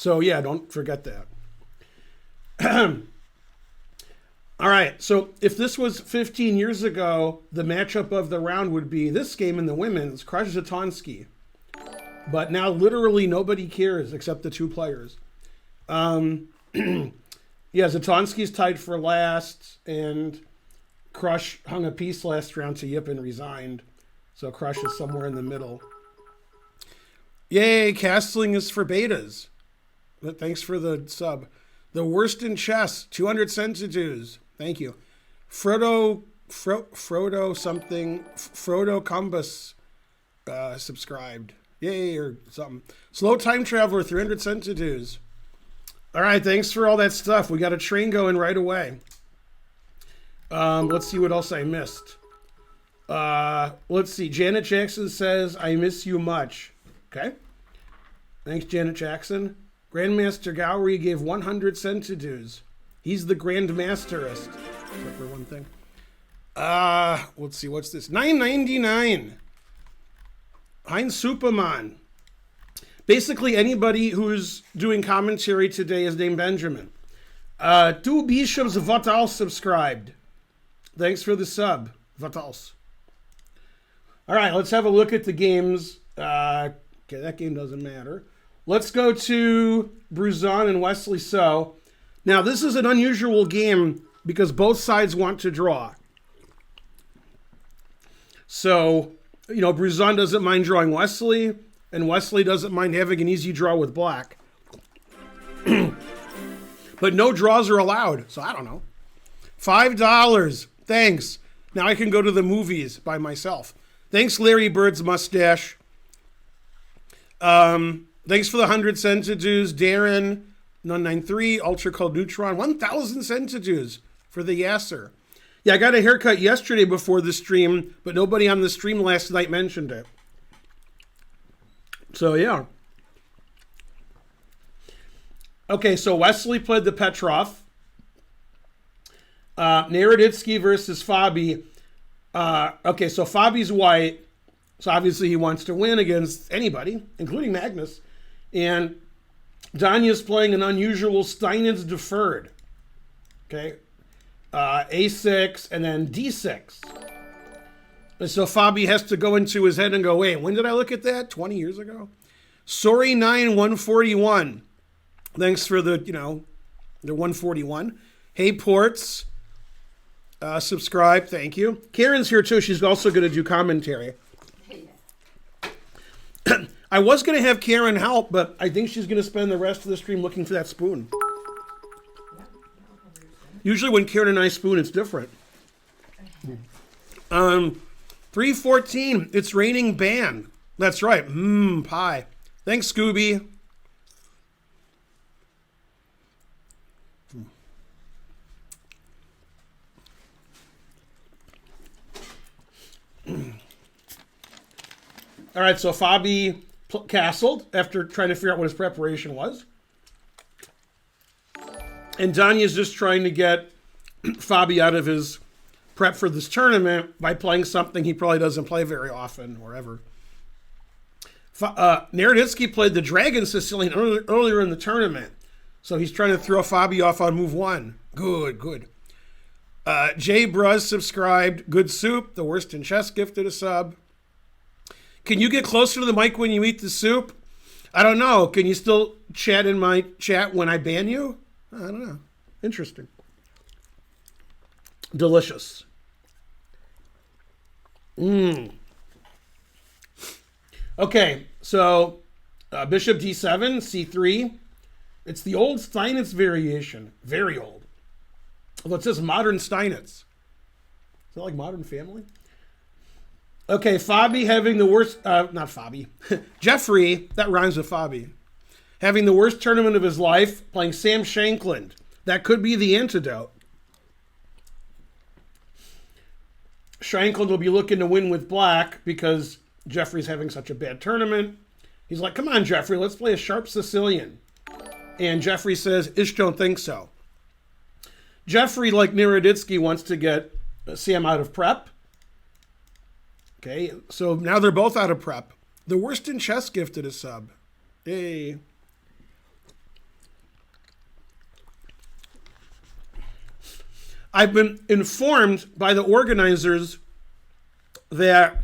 So yeah, don't forget that. All right, so if this was 15 years ago, the matchup of the round would be this game in the women's, Crush Zatonsky. But now literally nobody cares except the two players. Yeah, Zatonsky's tied for last, and Crush hung a piece last round to Yip and resigned. So Crush is somewhere in the middle. Yay, castling is for betas. But thanks for the sub. The worst in chess, 200 centitudes. Thank you. Frodo Cumbus subscribed. Yay, or something. Slow Time Traveler, 300 centitudes. All right, thanks for all that stuff. We got a train going right away. Let's see what else I missed. Let's see. Janet Jackson says, I miss you much. Okay. Thanks, Janet Jackson. Grandmaster Gowrie gave 100 centitudes. He's the Grandmasterist. Except for one thing. Let's see. What's this? $9.99. Heinz Superman. Basically, anybody who's doing commentary today is named Benjamin. Two Bishops Vatals subscribed. Thanks for the sub, Vatals. All right, let's have a look at the games. Okay, that game doesn't matter. Let's go to Bruzon and Wesley So. Now, this is an unusual game because both sides want to draw. So, you know, Bruzon doesn't mind drawing Wesley, and Wesley doesn't mind having an easy draw with black. But no draws are allowed, so I don't know. $5. Thanks. Now I can go to the movies by myself. Thanks, Larry Bird's mustache. Thanks for the 100 centitudes, Darren. 993, Ultra Cold Neutron, 1,000 centitudes for the Yasser. Yeah, I got a haircut yesterday before the stream, but nobody on the stream last night mentioned it. So, yeah. Okay, so Wesley played the Petrov. Naroditsky versus Fabi. Okay, so Fabi's white, so obviously he wants to win against anybody, including Magnus. And Danya's playing an unusual Steinitz deferred. Okay. A6 and then D6. And so Fabi has to go into his head and go, wait, when did I look at that? 20 years ago? Sorry 9 141. Thanks for the 141. Hey Ports. Subscribe, thank you. Karen's here too. She's also going to do commentary. I was going to have Karen help, but I think she's going to spend the rest of the stream looking for that spoon. Usually when Karen and I spoon, it's different. 314, it's raining ban. That's right. Pie. Thanks, Scooby. All right, so Fabi castled after trying to figure out what his preparation was. And Danya's just trying to get Fabi out of his prep for this tournament by playing something he probably doesn't play very often or ever. Naroditsky played the Dragon Sicilian earlier in the tournament. So he's trying to throw Fabi off on move one. Good. Jay Bruz subscribed. Good soup. The worst in chess gifted a sub. Can you get closer to the mic when you eat the soup? I don't know. Can you still chat in my chat when I ban you? I don't know. Interesting. Delicious. Okay, so Bishop D7, C3. It's the old Steinitz variation. Very old. Although it says modern Steinitz. Is that like Modern Family? Okay, Fabi having the worst, not Fabi, Jeffrey, that rhymes with Fabi, having the worst tournament of his life, playing Sam Shankland. That could be the antidote. Shankland will be looking to win with black because Jeffrey's having such a bad tournament. He's like, come on, Jeffrey, let's play a sharp Sicilian. And Jeffrey says, Ish don't think so. Jeffrey, like Naroditsky, wants to get Sam out of prep. Okay, so now they're both out of prep. The worst in chess gifted a sub. Hey. I've been informed by the organizers that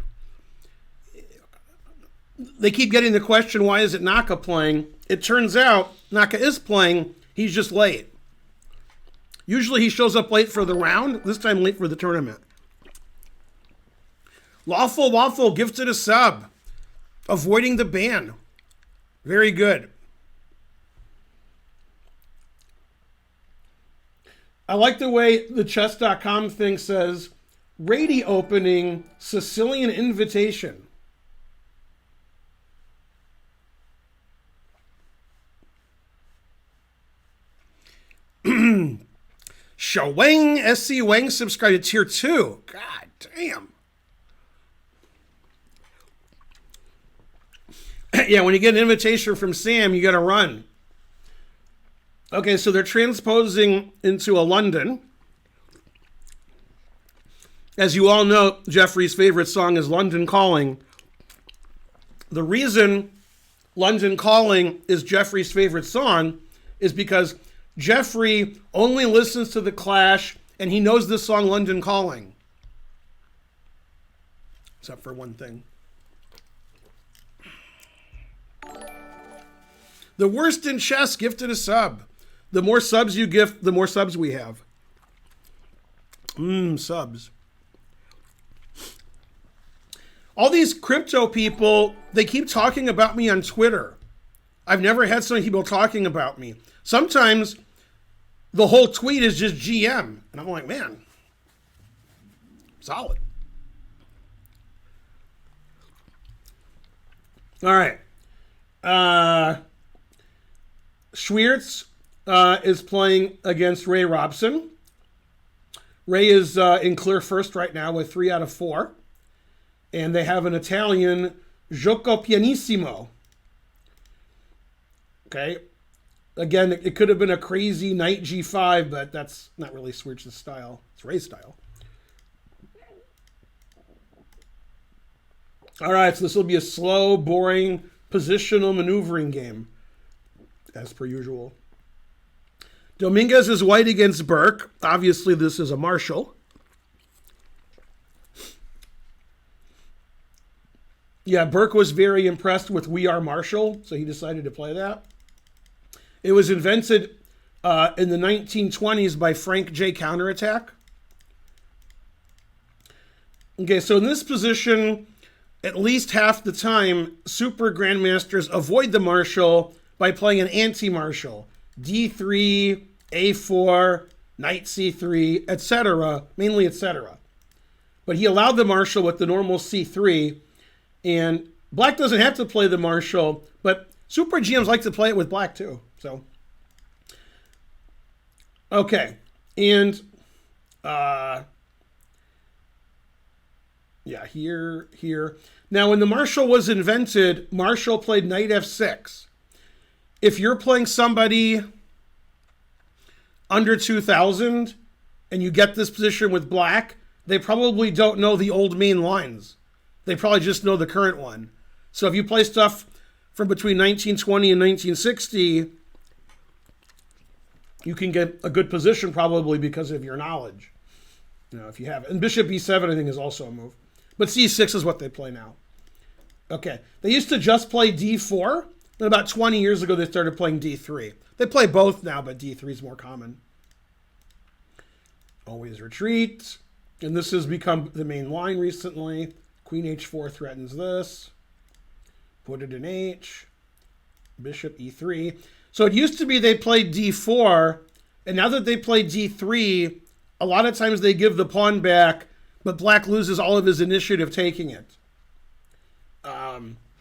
they keep getting the question, why is it Naka playing? It turns out Naka is playing, he's just late. Usually he shows up late for the round, this time late for the tournament. Lawful Waffle gifted a sub. Avoiding the ban. Very good. I like the way the chess.com thing says, Rady opening, Sicilian invitation. Shawang SC Wang subscribed to tier 2. God damn. Yeah, when you get an invitation from Sam, you got to run. Okay, so they're transposing into a London. As you all know, Jeffrey's favorite song is London Calling. The reason London Calling is Jeffrey's favorite song is because Jeffrey only listens to The Clash and he knows this song London Calling. Except for one thing. The worst in chess gifted a sub. The more subs you gift, the more subs we have. Subs. All these crypto people, they keep talking about me on Twitter. I've never had so many people talking about me. Sometimes the whole tweet is just GM. And I'm like, man, solid. All right. Schwiertz is playing against Ray Robson. Ray is in clear first right now with 3 out of 4. And they have an Italian, Gioco Pianissimo. Okay. Again, it could have been a crazy knight G5, but that's not really Schwiertz's style. It's Ray's style. All right, so this will be a slow, boring, positional maneuvering game, as per usual. Dominguez is white against Burke. Obviously, this is a Marshall. Yeah, Burke was very impressed with We Are Marshall, so he decided to play that. It was invented in the 1920s by Frank J. Counterattack. Okay, so in this position, at least half the time, super grandmasters avoid the Marshall by playing an anti-Marshall. D3, A4, Knight C3, etc., mainly etc. But he allowed the Marshall with the normal C3, and Black doesn't have to play the Marshall, but super GMs like to play it with Black too. So, okay, and yeah, here. Now, when the Marshall was invented, Marshall played Knight F6. If you're playing somebody under 2,000 and you get this position with Black, they probably don't know the old main lines. They probably just know the current one. So if you play stuff from between 1920 and 1960, you can get a good position probably because of your knowledge. You know, if you have it. And Bishop E7, I think, is also a move. But C6 is what they play now. Okay. They used to just play D4. Then about 20 years ago, they started playing D3. They play both now, but D3 is more common. Always retreat. And this has become the main line recently. Queen H4 threatens this. Put it in H. Bishop E3. So it used to be they played D4, and now that they play D3, a lot of times they give the pawn back, but Black loses all of his initiative taking it.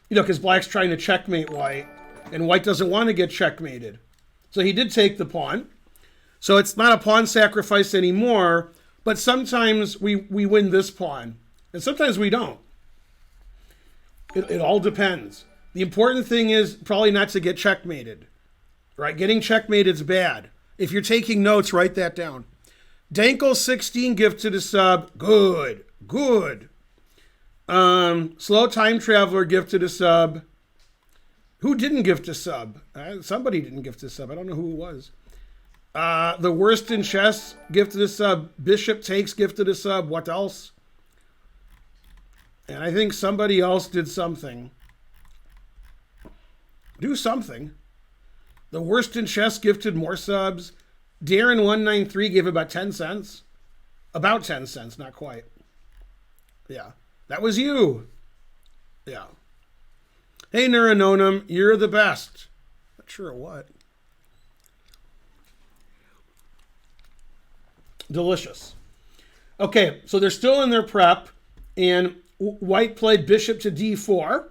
Because Black's trying to checkmate White, and White doesn't want to get checkmated. So he did take the pawn. So it's not a pawn sacrifice anymore, but sometimes we win this pawn, and sometimes we don't. It all depends. The important thing is probably not to get checkmated. Right? Getting checkmated is bad. If you're taking notes, write that down. Dankel16 gifted a sub. Good. Slow Time Traveler gifted a sub. Who didn't gift a sub? Somebody didn't gift a sub. I don't know who it was. The worst in chess, gifted a sub. Bishop takes, gifted a sub. What else? And I think somebody else did something. Do something. The worst in chess gifted more subs. Darren193 gave about 10 cents. About 10 cents, not quite. Yeah. That was you. Yeah. Hey, Neurononum, you're the best. Not sure what. Delicious. Okay, so they're still in their prep, and White played bishop to d4.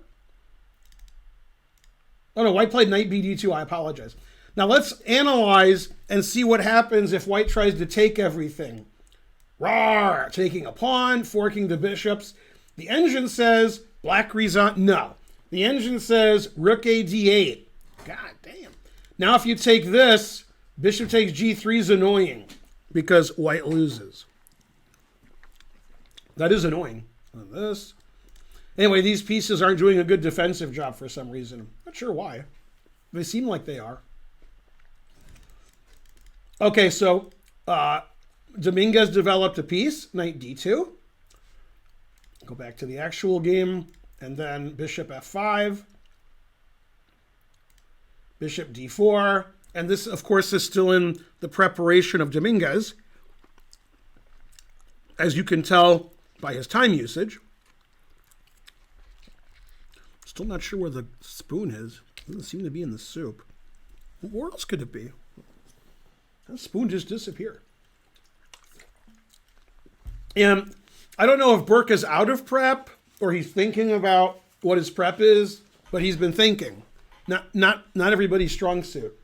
Oh no, White played knight bd2. I apologize. Now let's analyze and see what happens if White tries to take everything. Rawr! Taking a pawn, forking the bishops. The engine says Black resign. No. The engine says rook a d8. God damn. Now if you take this, bishop takes g3 is annoying because White loses. That is annoying. And this. Anyway, these pieces aren't doing a good defensive job for some reason. Not sure why. They seem like they are. Okay, so Dominguez developed a piece, knight d2. Go back to the actual game, and then bishop f5, bishop d4, and this, of course, is still in the preparation of Dominguez, as you can tell by his time usage. Still not sure where the spoon is. It doesn't seem to be in the soup. Where else could it be? The spoon just disappeared. And I don't know if Burke is out of prep or he's thinking about what his prep is, but he's been thinking. Not everybody's strong suit.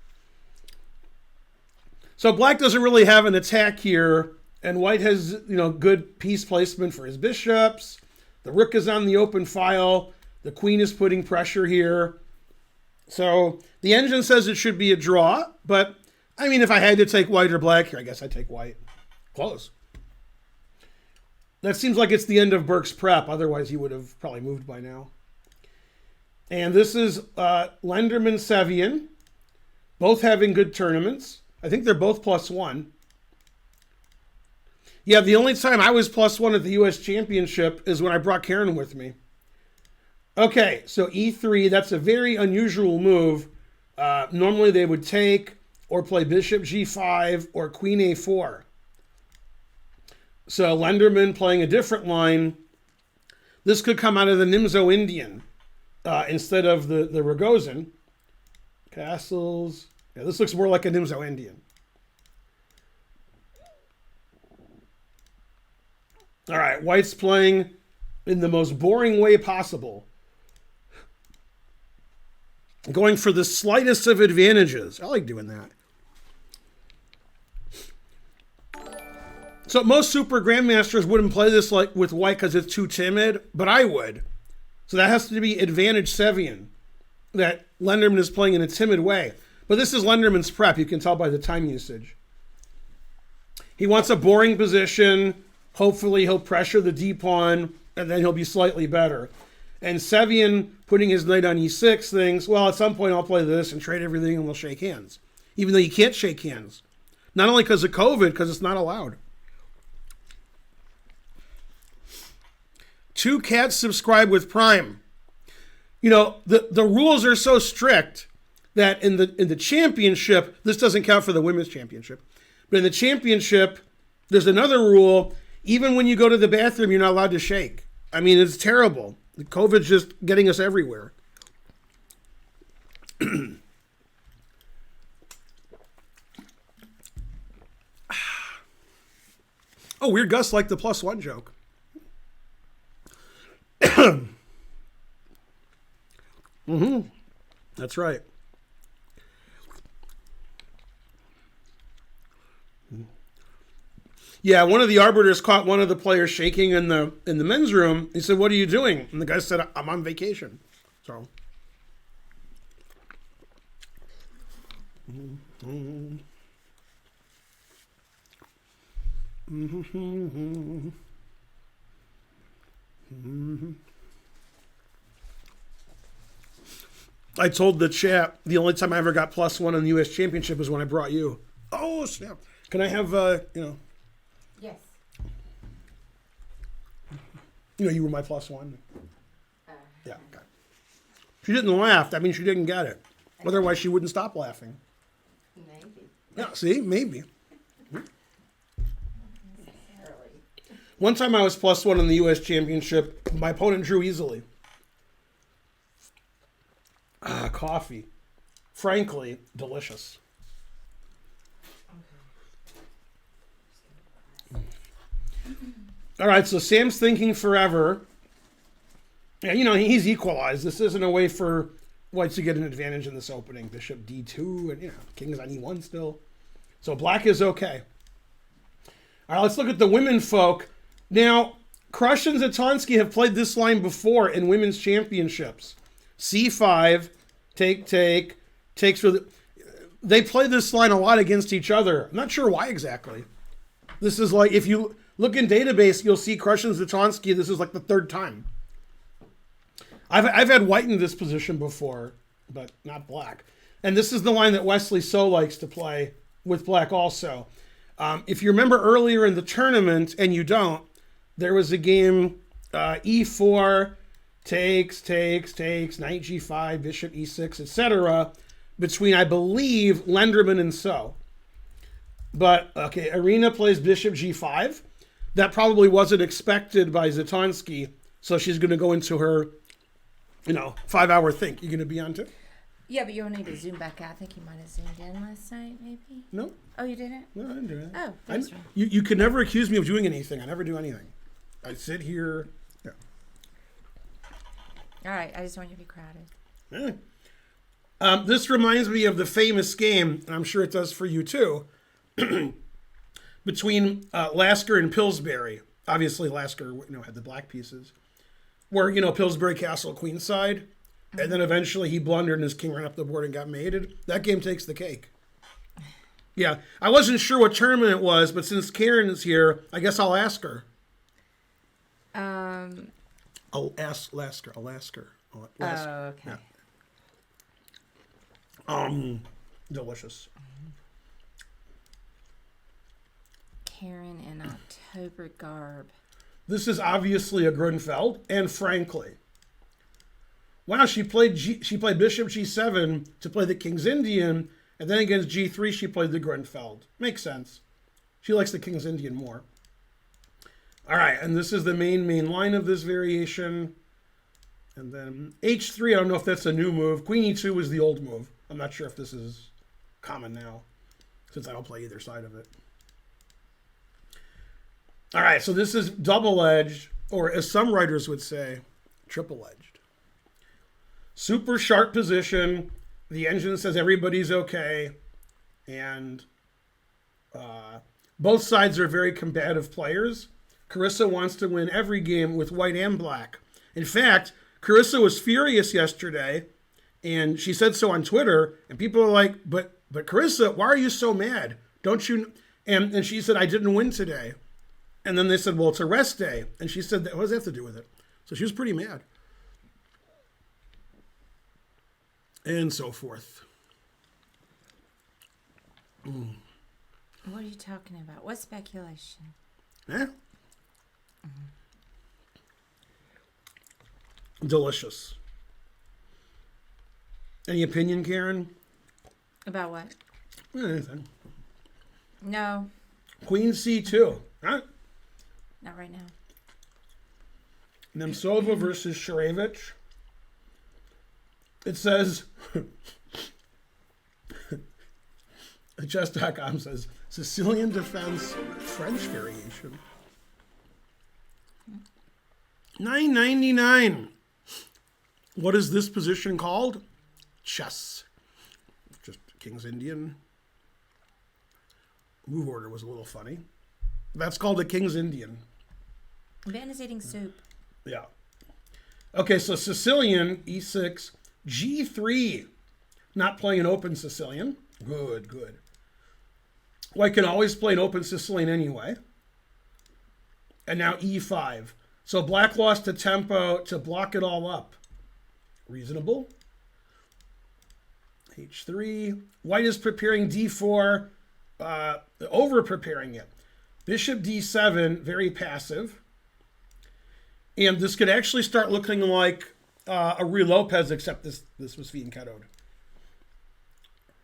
So Black doesn't really have an attack here, and White has, good piece placement for his bishops. The rook is on the open file. The queen is putting pressure here. So the engine says it should be a draw, but I mean, if I had to take White or Black here, I guess I'd take White. Close. That seems like it's the end of Burke's prep. Otherwise, he would have probably moved by now. And this is Lenderman Sevian, both having good tournaments. I think they're both +1. Yeah, the only time I was +1 at the U.S. Championship is when I brought Karen with me. Okay, so e3, that's a very unusual move. Normally they would take or play bishop g5 or queen a4. So Lenderman playing a different line. This could come out of the Nimzo Indian instead of the Rogozin. Castles. Yeah, this looks more like a Nimzo Indian. All right, White's playing in the most boring way possible. Going for the slightest of advantages. I like doing that. So most super grandmasters wouldn't play this like with White because it's too timid, but I would. So that has to be advantage Sevian, that Lenderman is playing in a timid way. But this is Lenderman's prep. You can tell by the time usage. He wants a boring position. Hopefully he'll pressure the d-pawn, and then he'll be slightly better. And Sevian, putting his knight on e6, thinks, well, at some point I'll play this and trade everything and we'll shake hands. Even though you can't shake hands. Not only because of COVID, because it's not allowed. 2 cats subscribe with Prime. The rules are so strict that in the championship, this doesn't count for the women's championship, but in the championship, there's another rule. Even when you go to the bathroom, you're not allowed to shake. I mean, it's terrible. The COVID's just getting us everywhere. Oh, Weird Gus liked the +1 joke. That's right. Yeah, one of the arbiters caught one of the players shaking in the men's room. He said, "What are you doing?" And the guy said, "I'm on vacation." So. I told the chat the only time I ever got +1 in the U.S. Championship was when I brought you. Oh, snap. Can I have, Yes. you were my +1. Yeah, okay. She didn't laugh. That means she didn't get it. Otherwise, she wouldn't stop laughing. Maybe. Yeah, see? Maybe. Necessarily. One time I was +1 in the U.S. Championship. My opponent drew easily. Coffee. Frankly, delicious. All right, so Sam's thinking forever. Yeah, he's equalized. This isn't a way for whites to get an advantage in this opening. Bishop D2, and, king's on E1 still. So black is okay. All right, let's look at the women folk. Now, Krush and Zatonsky have played this line before in women's championships. C5, take, takes for the... They play this line a lot against each other. I'm not sure why exactly. This is like, if you look in database, you'll see Krush and Zatonsky. This is like the third time. I've had white in this position before, but not black. And this is the line that Wesley So likes to play with black also. If you remember earlier in the tournament, and you don't, there was a game, E4, takes, knight G5, bishop E6, etc., between, I believe, Lenderman and So. But, okay, Arena plays bishop G5. That probably wasn't expected by Zatonsky, so she's going to go into her 5-hour think. You going to be on too? Yeah, but you'll need to zoom back out. I think you might have zoomed in last night, maybe. No. Oh, you didn't? No, I didn't do that. Oh, that's right. You can never accuse me of doing anything. I never do anything. I sit here. Yeah. All right, I just want you to be crowded. This reminds me of the famous game, and I'm sure it does for you too, between Lasker and Pillsbury. Obviously, Lasker, had the black pieces. Where, Pillsbury Castle queenside, and then eventually he blundered and his king ran up the board and got mated. That game takes the cake. Yeah, I wasn't sure what tournament it was, but since Karen is here, I guess I'll ask her. I'll ask Lasker. Oh, okay. Yeah. Delicious. Karen in October garb. This is obviously a Grunfeld, and frankly, wow, she played bishop G7 to play the King's Indian, and then against G3 she played the Grunfeld. Makes sense. She likes the King's Indian more. All right, and this is the main line of this variation. And then H3, I don't know if that's a new move. Queen E2 was the old move. I'm not sure if this is common now, since I don't play either side of it. All right, so this is double-edged, or as some writers would say, triple-edged. Super sharp position. The engine says everybody's okay. And both sides are very combative players. Carissa wants to win every game with white and black. In fact, Carissa was furious yesterday, and she said so on Twitter, and people are like, but Carissa, why are you so mad? Don't you... And she said, I didn't win today. And then they said, well, it's a rest day. And she said, what does that have to do with it? So she was pretty mad. And so forth. What are you talking about? What speculation? Eh? Delicious. Any opinion, Karen? About what? Anything. No. Queen C2. Huh? Not right now. Nemtsova versus Sharevich. It says, chess.com says, Sicilian defense, French variation. $9.99. What is this position called? Chess. Just King's Indian. Move order was a little funny. That's called a King's Indian. Ben is eating soup. Yeah. Okay, so Sicilian, E6, G3. Not playing an open Sicilian. Good. White can always play an open Sicilian anyway. And now E5. So black lost to tempo to block it all up. Reasonable. H3. White is preparing D4. over preparing it. Bishop d7, very passive. And this could actually start looking like a Ruy Lopez, except this was Finegold.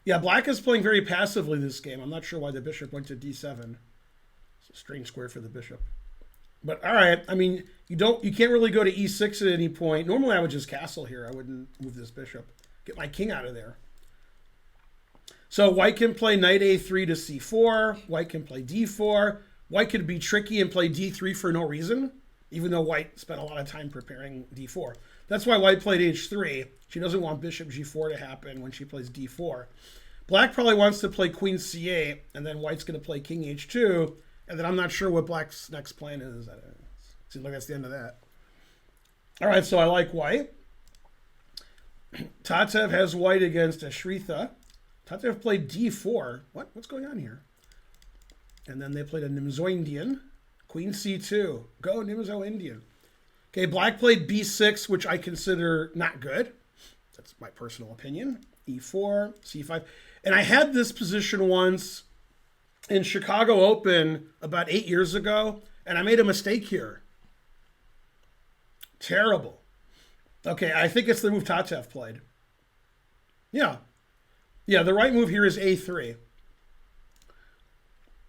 Yeah, black is playing very passively this game. I'm not sure why the bishop went to d7. It's a strange square for the bishop. But all right, I mean, you can't really go to e6 at any point. Normally I would just castle here. I wouldn't move this bishop. Get my king out of there. So white can play knight a3 to c4. White can play d4. White could be tricky and play d3 for no reason, even though white spent a lot of time preparing d4. That's why white played h3. She doesn't want bishop g4 to happen when she plays d4. Black probably wants to play queen c8, and then white's going to play king h2, and then I'm not sure what black's next plan is. Seems like that's the end of that. All right, so I like white. Tatev has white against Ashritha. Tatev played d4. What's going on here? And then they played a Nimzo Indian. Queen c2. Go Nimzo Indian. Okay, black played b6, which I consider not good. That's my personal opinion. e4, c5. And I had this position once in Chicago Open about 8 years ago, and I made a mistake here. Terrible. Okay, I think it's the move Tatev played. Yeah. Yeah, the right move here is a3.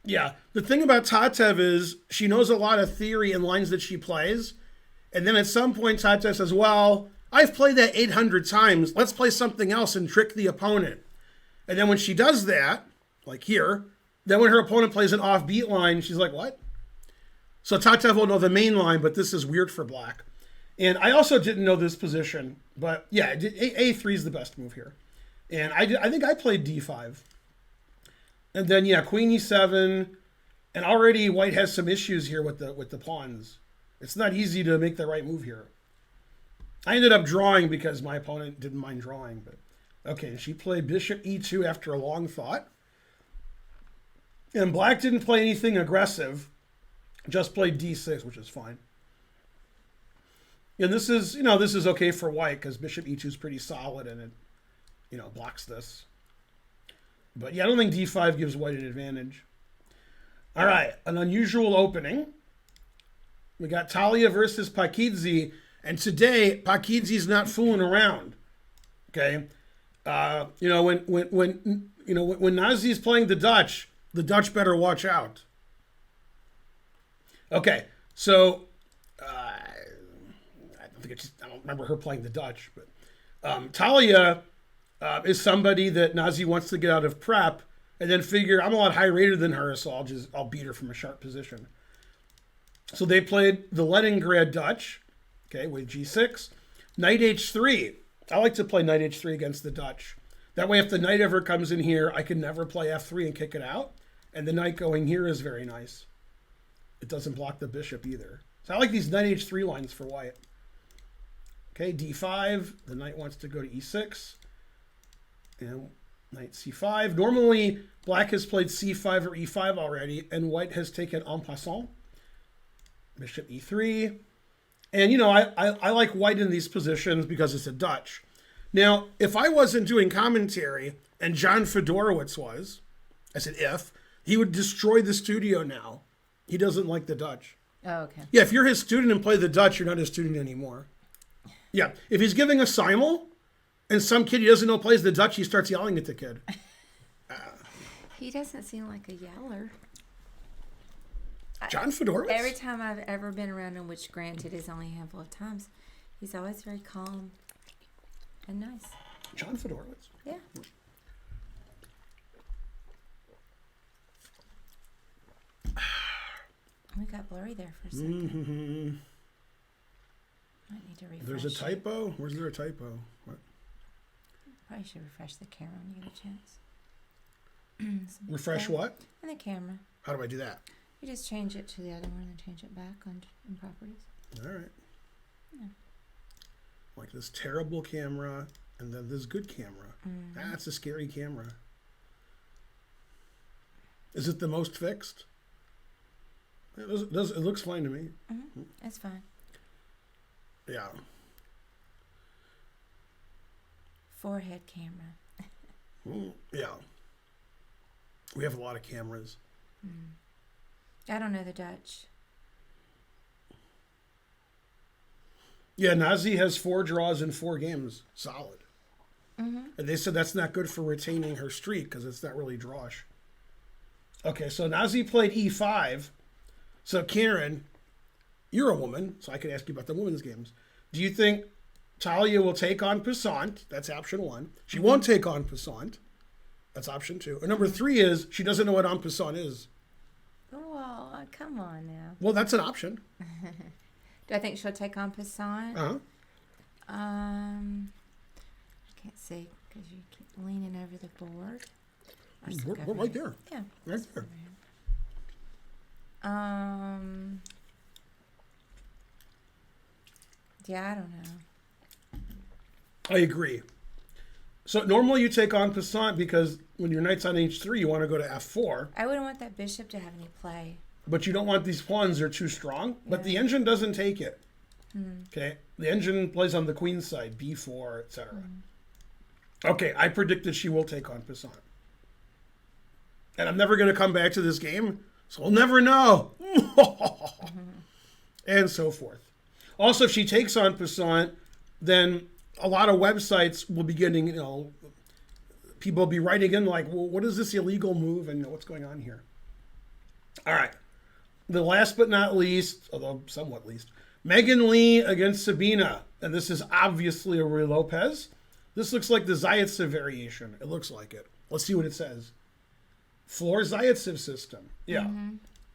Yeah, the thing about Tatev is she knows a lot of theory and lines that she plays. And then at some point, Tatev says, well, I've played that 800 times. Let's play something else and trick the opponent. And then when she does that, like here, then when her opponent plays an offbeat line, she's like, what? So Tatev will know the main line, but this is weird for black. And I also didn't know this position. But yeah, a3 is the best move here. And I think I played d5. And then, yeah, queen e7. And already white has some issues here with the pawns. It's not easy to make the right move here. I ended up drawing because my opponent didn't mind drawing. But okay, she played bishop e2 after a long thought. And black didn't play anything aggressive. Just played d6, which is fine. And this is, this is okay for white because bishop e2 is pretty solid and it, blocks this. But yeah, I don't think d5 gives white an advantage. All right, an unusual opening. We got Talia versus Pakidze, and today Pakidze's not fooling around. Okay, when Nazi's playing the Dutch better watch out. Okay, so I don't remember her playing the Dutch, but Talia is somebody that Nazi wants to get out of prep and then figure I'm a lot higher rated than her, so I'll beat her from a sharp position. So they played the Leningrad Dutch, okay, with g6, knight h3. I like to play knight h3 against the Dutch. That way, if the knight ever comes in here, I can never play f3 and kick it out. And the knight going here is very nice. It doesn't block the bishop either. So I like these knight h3 lines for white. Okay, d5. The knight wants to go to e6. And knight c5. Normally, black has played c5 or e5 already, and white has taken en passant. Bishop e3. And, I like white in these positions because it's a Dutch. Now, if I wasn't doing commentary and John Fedorowicz was, I said if, he would destroy the studio now. He doesn't like the Dutch. Oh, okay. Yeah, if you're his student and play the Dutch, you're not his student anymore. Yeah, if he's giving a simul and some kid he doesn't know plays the Dutch, he starts yelling at the kid. He doesn't seem like a yeller. John Fedorowicz? Every time I've ever been around him, which granted is only a handful of times, he's always very calm and nice. John Fedorowicz? Yeah. We got blurry there for a second. Mm-hmm. Might need to refresh. There's a typo? Where's there a typo? What? Probably should refresh the camera when you get a chance. Refresh what? And the camera. How do I do that? You just change it to the other one and then change it back in properties. All right. Yeah. Like this terrible camera and then this good camera. Mm-hmm. That's a scary camera. Is it the most fixed? It looks fine to me. Mm-hmm. It's fine. Yeah. Forehead camera. Yeah. We have a lot of cameras. I don't know the Dutch. Yeah, Nazi has 4 draws in 4 games. Solid. And they said that's not good for retaining her streak because it's not really drawish. Okay, so Nazi played e5. So Karen, you're a woman, so I could ask you about the women's games. Do you think Talia will take on Passant? That's option 1. She won't take on Passant. That's option 2. Or number 3 is she doesn't know what en passant is. Oh, come on now. Well, that's an option. Do I think she'll take on Passant? Uh-huh. I can't see because you keep leaning over the board. We're right there. Yeah. Right there. Yeah, I don't know. I agree. So normally you take on Passant because when your knight's on h3, you want to go to f4. I wouldn't want that bishop to have any play. But you don't want these pawns, they're too strong. But the engine doesn't take it. Okay? The engine plays on the queen's side, b4, etc. Okay, I predicted she will take on Passant. And I'm never going to come back to this game, so we'll never know. And so forth. Also, if she takes on Passant, then a lot of websites will be getting, people will be writing in like, well, what is this illegal move and what's going on here? All right. The last but not least, although somewhat least, Megan Lee against Sabina. And this is obviously a Ruy Lopez. This looks like the Zaitsev variation. It looks like it. Let's see what it says. Floor Zaitsev system. Yeah.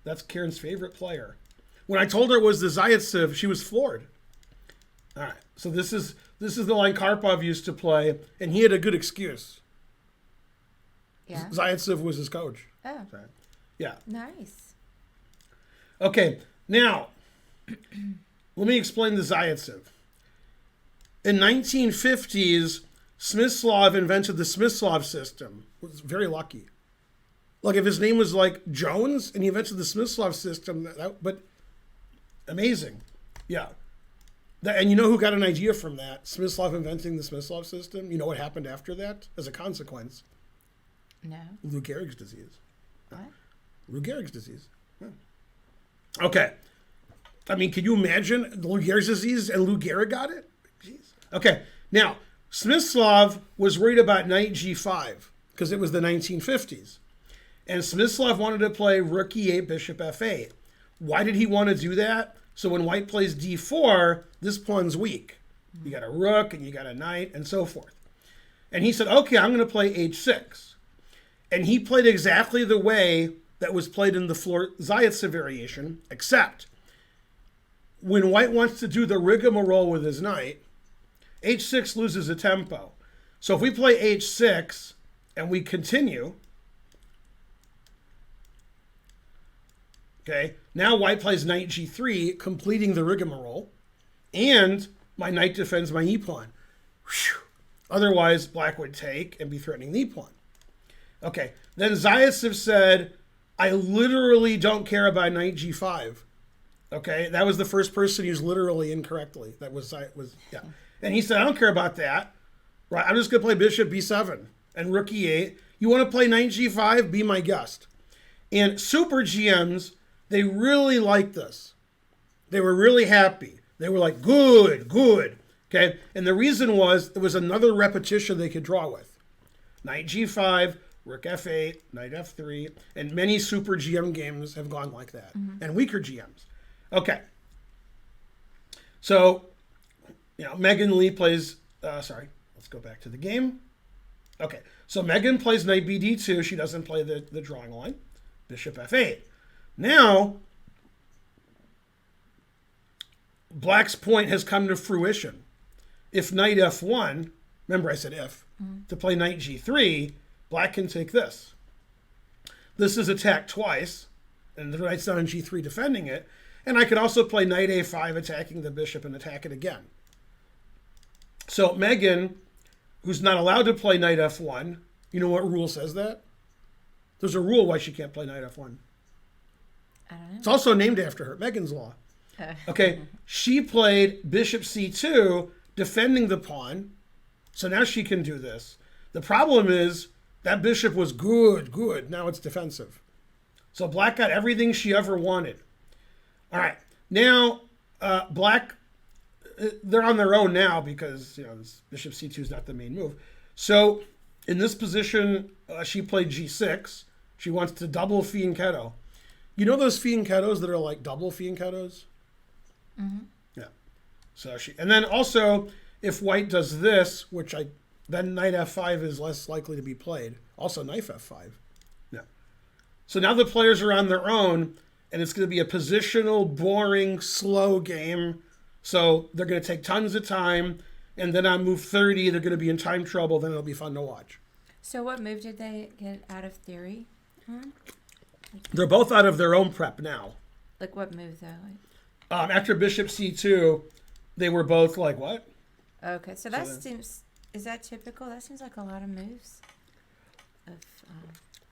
That's Karen's favorite player. When I told her it was the Zaitsev, she was floored. All right. So this is the line Karpov used to play, and he had a good excuse. Yeah. Zaitsev was his coach. Oh. So, yeah. Nice. Okay. Now, let me explain the Zaitsev. In 1950s, Smyslov invented the Smyslov system. He was very lucky. Like if his name was like Jones and he invented the Smyslov system, but amazing. Yeah. And you know who got an idea from that? Smyslov inventing the Smyslov system. You know what happened after that as a consequence? No. Lou Gehrig's disease. What? Lou Gehrig's disease. Yeah. Okay. I mean, can you imagine Lou Gehrig's disease and Lou Gehrig got it? Jeez. Okay. Now, Smyslov was worried about knight g5 because it was the 1950s. And Smyslov wanted to play rook e8, bishop f8. Why did he want to do that? So when white plays d4, this pawn's weak. You got a rook and you got a knight and so forth. And he said, okay, I'm going to play h6. And he played exactly the way that was played in the Floor Zaitsev variation, except when white wants to do the rigmarole with his knight, h6 loses a tempo. So if we play h6 and we continue, okay, now white plays knight g3, completing the rigmarole, and my knight defends my e-pawn. Whew. Otherwise, black would take and be threatening the e-pawn. Okay, then Zaitsev said, I literally don't care about knight g5. Okay, that was the first person used literally incorrectly. That was yeah. And he said, I don't care about that. Right, I'm just going to play bishop b7 and rook e8. You want to play knight g5? Be my guest. And super GMs, they really liked this. They were really happy. They were like, good, good. Okay, and the reason was it was another repetition they could draw with. Knight g5, rook f8, knight f3, and many super GM games have gone like that, and weaker GMs. Okay. So, Megan Lee plays, let's go back to the game. Okay, so Megan plays knight bd2. She doesn't play the drawing line. Bishop f8. Now, black's point has come to fruition. If knight f1, remember I said if, to play knight g3, black can take this. This is attacked twice, and the knight's not on g3 defending it. And I could also play knight a5 attacking the bishop and attack it again. So Megan, who's not allowed to play knight f1, you know what rule says that? There's a rule why she can't play knight f1. I don't know. It's also named after her, Megan's Law. Okay, she played bishop c2, defending the pawn. So now she can do this. The problem is That bishop was good. Now it's defensive. So black got everything she ever wanted. All right. Now, black, they're on their own now because, this bishop c2 is not the main move. So in this position, she played g6. She wants to double fianchetto. You know those fianchettos that are like double fianchettos? Mm-hmm. Yeah. So and then also, if white does this, then knight f5 is less likely to be played. Also, knight f5. Yeah. So now the players are on their own, and it's going to be a positional, boring, slow game. So they're going to take tons of time, and then on move 30, they're going to be in time trouble. Then it'll be fun to watch. So what move did they get out of theory? They're both out of their own prep now. Like what move though? After bishop c2, they were both like, what? Okay, so that seems... Is that typical? That seems like a lot of moves.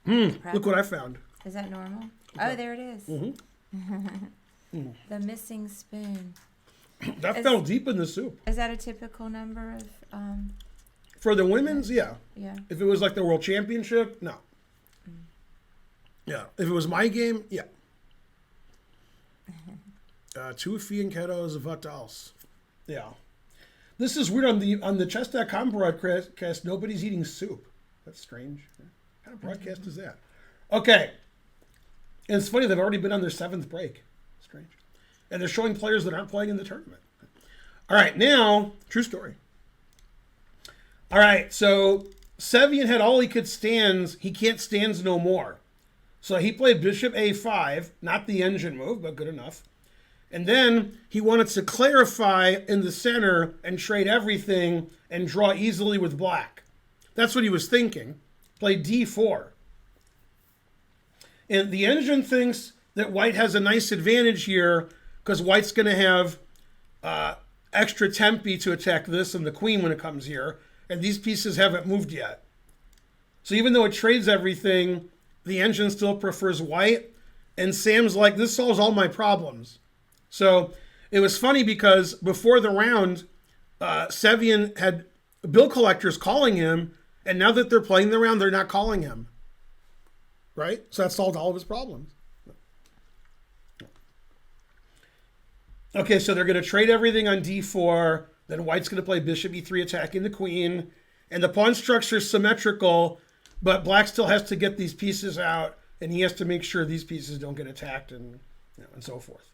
Look what I found. Is that normal? Oh, there it is. Mm-hmm. The missing spoon. That fell deep in the soup. Is that a typical number of... For the women's, yeah. Yeah. If it was like the world championship, no. Yeah. If it was my game, yeah. Two fianchettos, what else? Yeah. This is weird on the chess.com broadcast. Nobody's eating soup. That's strange. What kind of broadcast is that? Okay. And it's funny, they've already been on their 7th break. Strange. And they're showing players that aren't playing in the tournament. All right, now, true story. All right, so Sevian had all he could stands. He can't stands no more. So he played bishop a5, not the engine move, but good enough. And then he wanted to clarify in the center and trade everything and draw easily with black. That's what he was thinking. Play d4. And the engine thinks that white has a nice advantage here because white's going to have extra tempi to attack this and the queen when it comes here. And these pieces haven't moved yet. So even though it trades everything, the engine still prefers white. And Sam's like, this solves all my problems. So it was funny because before the round, Sevian had bill collectors calling him. And now that they're playing the round, they're not calling him. Right? So that solved all of his problems. Okay, so they're going to trade everything on d4. Then white's going to play bishop e3 attacking the queen. And the pawn structure is symmetrical, but black still has to get these pieces out, and he has to make sure these pieces don't get attacked and so forth.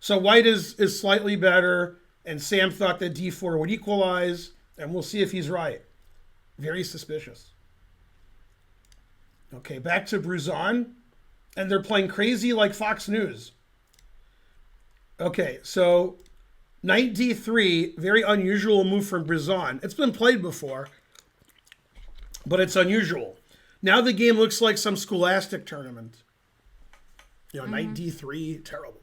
So white is slightly better, and Sam thought that d4 would equalize, and we'll see if he's right. Very suspicious. Okay, back to Bruzon, and they're playing crazy like Fox News. Okay, so knight d3, very unusual move from Bruzon. It's been played before, but it's unusual. Now the game looks like some scholastic tournament. Knight d3, terrible.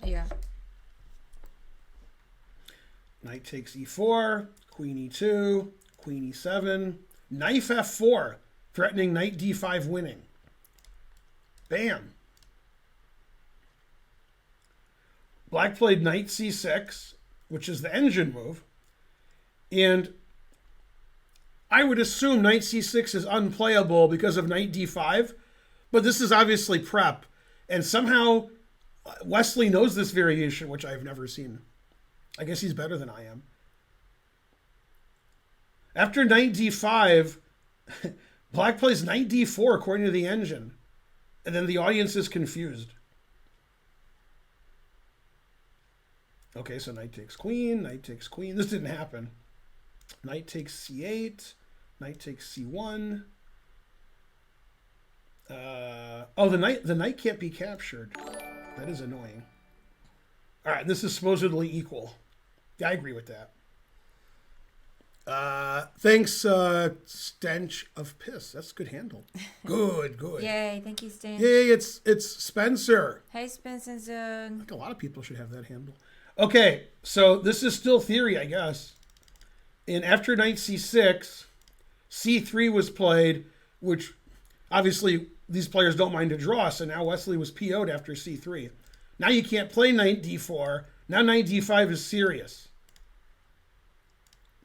Yeah. Knight takes e4, queen e2, queen e7, knight f4, threatening knight d5 winning. Bam. Black played knight c6, which is the engine move. And I would assume knight c6 is unplayable because of knight d5. But this is obviously prep. And somehow Wesley knows this variation, which I've never seen. I guess he's better than I am. After knight d5, black plays knight d4 according to the engine. And then the audience is confused. Okay, so knight takes queen, knight takes queen. This didn't happen. Knight takes c8, knight takes c1. The knight can't be captured. That is annoying. All right, this is supposedly equal. Yeah, I agree with that. Thanks, Stench of Piss. That's a good handle. Good. Yay, thank you, Stan. Yay, it's Spencer. Hey, Spencer Zug. I think a lot of people should have that handle. Okay, so this is still theory, I guess. And after knight c6, c3 was played, which obviously these players don't mind a draw, so now Wesley was PO'd after c3. Now you can't play knight d4. Now knight d5 is serious.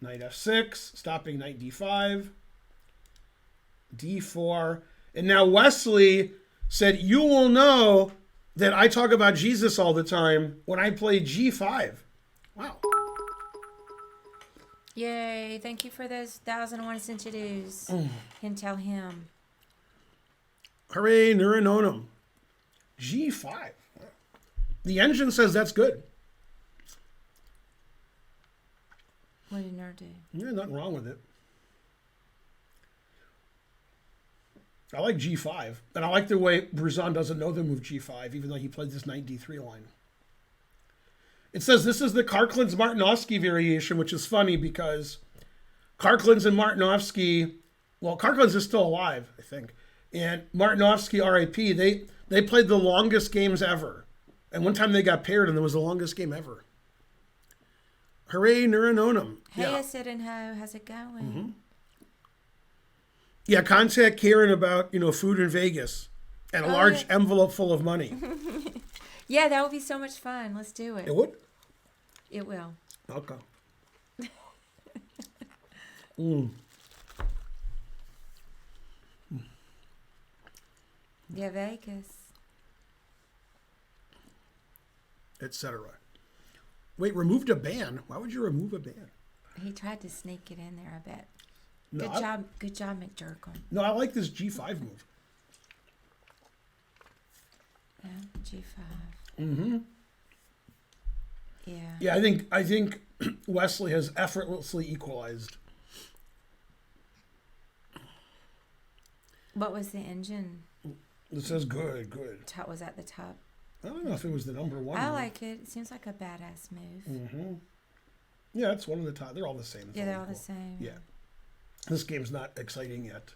Knight f6, stopping knight d5, d4. And now Wesley said, you will know that I talk about Jesus all the time when I play g5. Wow. Yay. Thank you for those 1,001 centidues. Can tell him. Hooray, Nurinonum. g5. The engine says that's good. What did Nur do? Yeah, nothing wrong with it. I like g5. And I like the way Bruzon doesn't know the move g5, even though he played this knight d3 line. It says this is the Karklins-Martinovsky variation, which is funny because Karklins and Martinovsky, well, Karklins is still alive, I think. And Martinovsky, RIP, they played the longest games ever. And one time they got paired, and it was the longest game ever. Hooray, Nurinonum. Hey, Yeah. I said and ho. How's it going? Yeah, contact Karen about, food in Vegas and a large envelope full of money. Yeah, that would be so much fun. Let's do it. It would? It will. Okay. Mm. Yeah, Vegas. Etc. Wait, removed a ban? Why would you remove a ban? He tried to sneak it in there, I bet. No, Good job, McJurkle. No, I like this G5 move. Yeah, G5. Mm-hmm. Yeah. Yeah, I think Wesley has effortlessly equalized. What was the engine? It says good. Top was at the top. I don't know if it was the number one. I move. like it. It seems like a badass move. Mm-hmm. Yeah, it's one of the top. They're all the same. It's Yeah, they're all equal. the same. Yeah. This game's not exciting yet.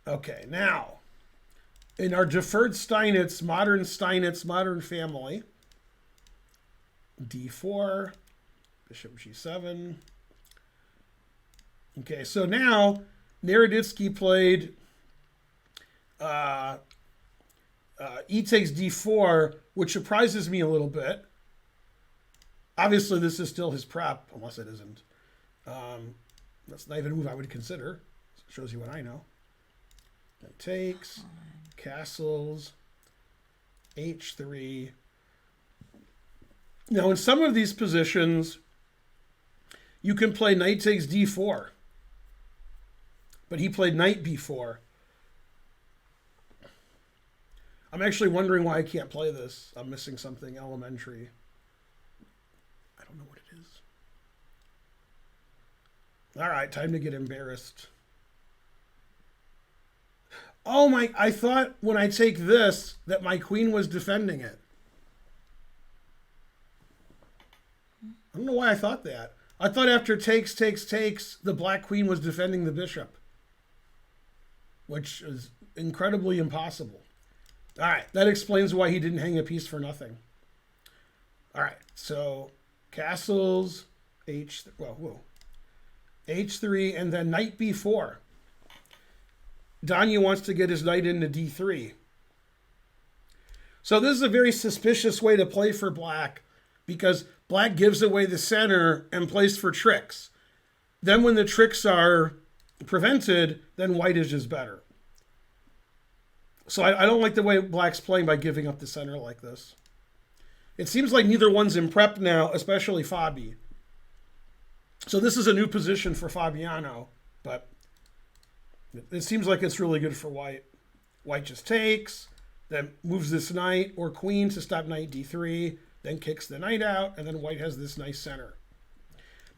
Okay, now, in our deferred Steinitz, modern family, d4, bishop g7. Okay, so now Naroditsky played e takes d4, which surprises me a little bit. Obviously, this is still his prep, unless it isn't. That's not even a move I would consider. Shows you what I know. That takes, castles, h3. Now, in some of these positions, you can play knight takes d4. But he played knight b4. I'm actually wondering why I can't play this. I'm missing something elementary. I don't know what it is. All right, time to get embarrassed. Oh my, I thought when I take this that my queen was defending it. I don't know why I thought that. I thought after takes, the black queen was defending the bishop, which is incredibly impossible. All right, that explains why he didn't hang a piece for nothing. All right, so castles, h3, and then knight b4. Danya wants to get his knight into d3. So this is a very suspicious way to play for black because black gives away the center and plays for tricks. Then when the tricks are prevented, then white is just better. So I don't like the way black's playing by giving up the center like this. It seems like neither one's in prep now, especially Fabi. So this is a new position for Fabiano, but it seems like it's really good for white. White just takes, then moves this knight or queen to stop knight d3, then kicks the knight out, and then white has this nice center.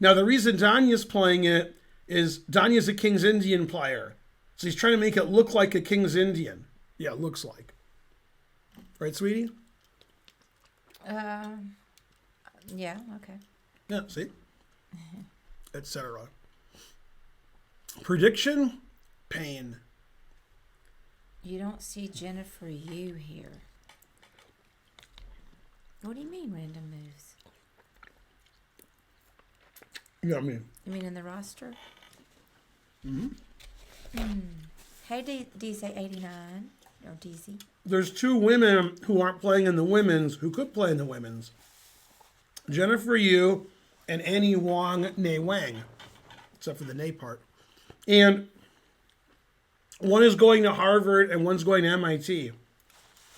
Now the reason Danya's playing it is Danya's a King's Indian player. So he's trying to make it look like a King's Indian. Yeah, it looks like. Right, sweetie? Yeah, okay. Yeah, see? Etc. Prediction? Pain. You don't see Jennifer Yu here. What do you mean random moves? Yeah, I mean. You mean in the roster? Mm-hmm. Hey, DC 89 or DC. There's two women who aren't playing in the women's who could play in the women's. Jennifer Yu and Annie Wong Nei Wang, except for the Nei part. And one is going to Harvard and one's going to MIT.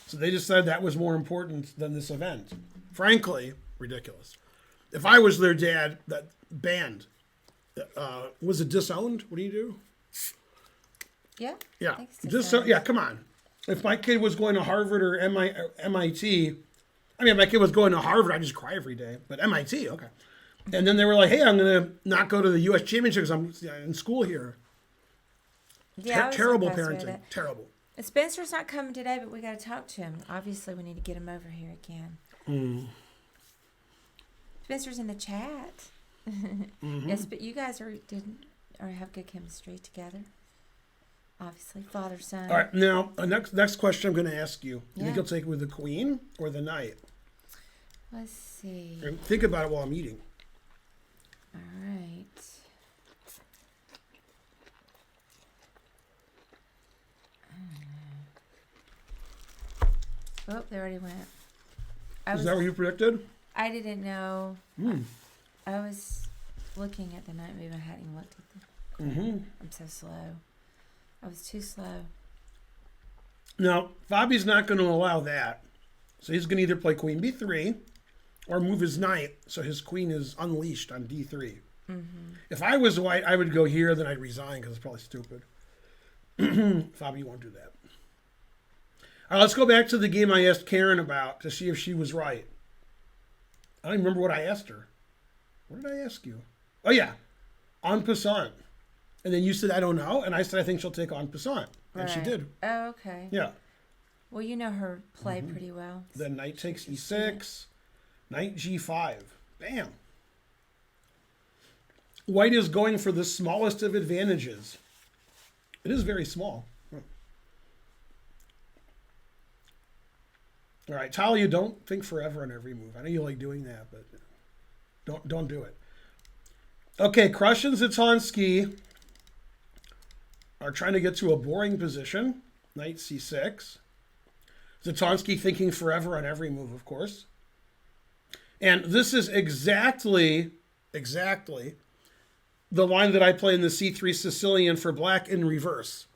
So they decided that was more important than this event. Frankly, ridiculous. If I was their dad, that band, was it disowned? What do you do? Yeah. Yeah. I think so. Yeah, come on. If my kid was going to Harvard or MIT, I mean, if my kid was going to Harvard, I'd just cry every day. But MIT, okay. And then they were like, hey, I'm going to not go to the U.S. Championship because I'm in school here. Yeah, Terrible parenting. Terrible. Spencer's not coming today, but we got to talk to him. Obviously, we need to get him over here again. Spencer's in the chat. Yes, but you guys have good chemistry together. Obviously, father son. All right, now next question I'm going to ask you. You Yeah. think you'll take it with the queen or the knight? Let's see. And think about it while I'm eating. All right. Oh, they already went. Is that what you predicted? I didn't know. I was looking at the night move. I hadn't looked at the. I'm so slow. I was too slow. Now, Fabi's not going to allow that. So he's going to either play queen b3 or move his knight so his queen is unleashed on d3. If I was white, I would go here, then I'd resign because it's probably stupid. Fabi won't do that. All right, let's go back to the game I asked Karen about to see if she was right. I don't even remember what I asked her. What did I ask you? Oh, yeah. En passant. And then you said, I don't know. And I said, I think she'll take en passant. And she did. Oh, okay. Yeah. Well, you know her play pretty well. Then knight takes e6. Knight g5. Bam. White is going for the smallest of advantages. It is very small. All right, Talia, don't think forever on every move. I know you like doing that, but don't do it. Okay, Krush and Zatonski are trying to get to a boring position. Knight c6. Zatonski thinking forever on every move, of course. And this is exactly the line that I play in the c3 Sicilian for black in reverse.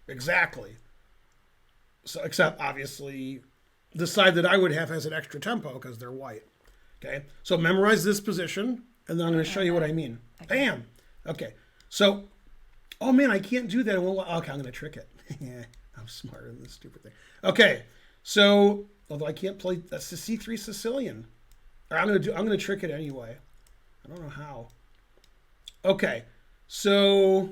Exactly. So, except obviously the side that I would have has an extra tempo because they're white. Okay, so memorize this position, and then I'm going to show you what I mean. Okay. Bam. Okay, so, oh man, I can't do that. Okay, I'm going to trick it. I'm smarter than this stupid thing. Okay, so although I can't play, that's the c3 Sicilian. Or I'm going to trick it anyway. I don't know how. Okay, so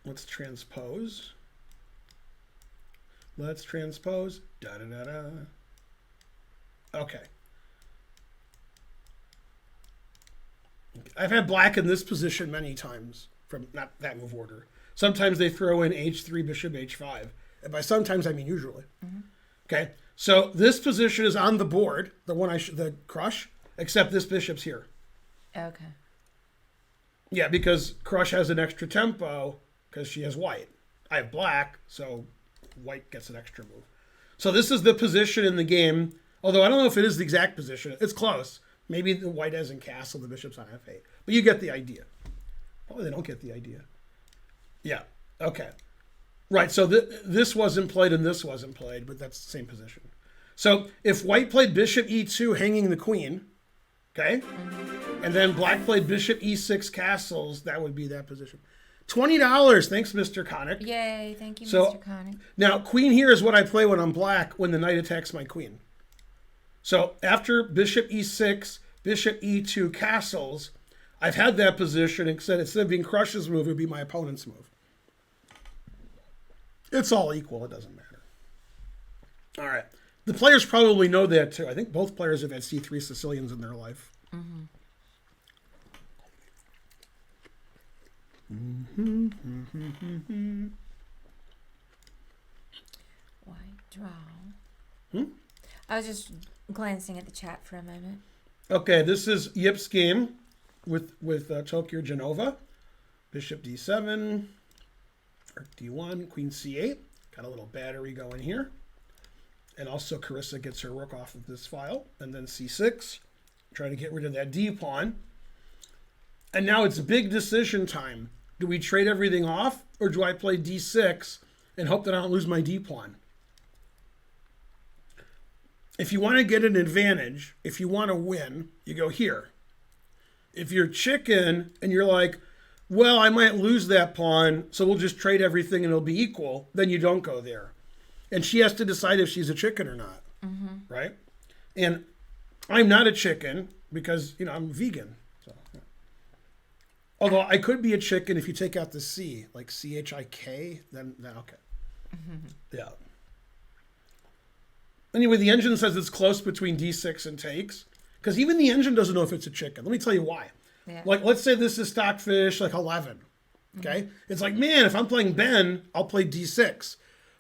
let's transpose. Let's transpose. Da-da-da-da. Okay. I've had black in this position many times from not that move order. Sometimes they throw in h3, bishop h5. And by sometimes, I mean usually. Okay, so this position is on the board, the one the crush, except this bishop's here. Okay. Yeah, because Crush has an extra tempo because she has white. I have black, so white gets an extra move. So this is the position in the game, although I don't know if it is the exact position. It's close. Maybe the white hasn't castled, the bishop's on f8. But you get the idea. Probably they don't get the idea. Yeah, okay. Right, so this wasn't played and this wasn't played, but that's the same position. So if white played bishop e2 hanging the queen, okay, and then black played bishop e6 castles, that would be that position. $20. Thanks, Mr. Connick. Yay, thank you, So, Mr. Connick. Now, queen here is what I play when I'm black when the knight attacks my queen. So after bishop e6, bishop e2 castles, I've had that position, except instead of being Crush's move, it would be my opponent's move. It's all equal. It doesn't matter. All right. The players probably know that, too. I think both players have had c3 Sicilians in their life. White draw. I was just glancing at the chat for a moment. Okay, this is Yip's game with Tokyo Genova. Bishop d7, or d1, queen c8. Got a little battery going here. And also Carissa gets her rook off of this file. And then c6, Try to get rid of that D pawn. And now it's big decision time. Do we trade everything off, or do I play D6 and hope that I don't lose my D pawn? If you want to get an advantage, if you want to win, you go here. If you're chicken and you're like, well, I might lose that pawn, so we'll just trade everything and it'll be equal, then you don't go there. And she has to decide if she's a chicken or not, right? And I'm not a chicken because, I'm vegan. So, yeah. Although I could be a chicken if you take out the C, like CHIK, then okay. Yeah. Anyway, the engine says it's close between D6 and takes, because even the engine doesn't know if it's a chicken. Let me tell you why. Yeah. Like, let's say this is Stockfish, like 11. Okay? It's like, man, if I'm playing Ben, I'll play D6.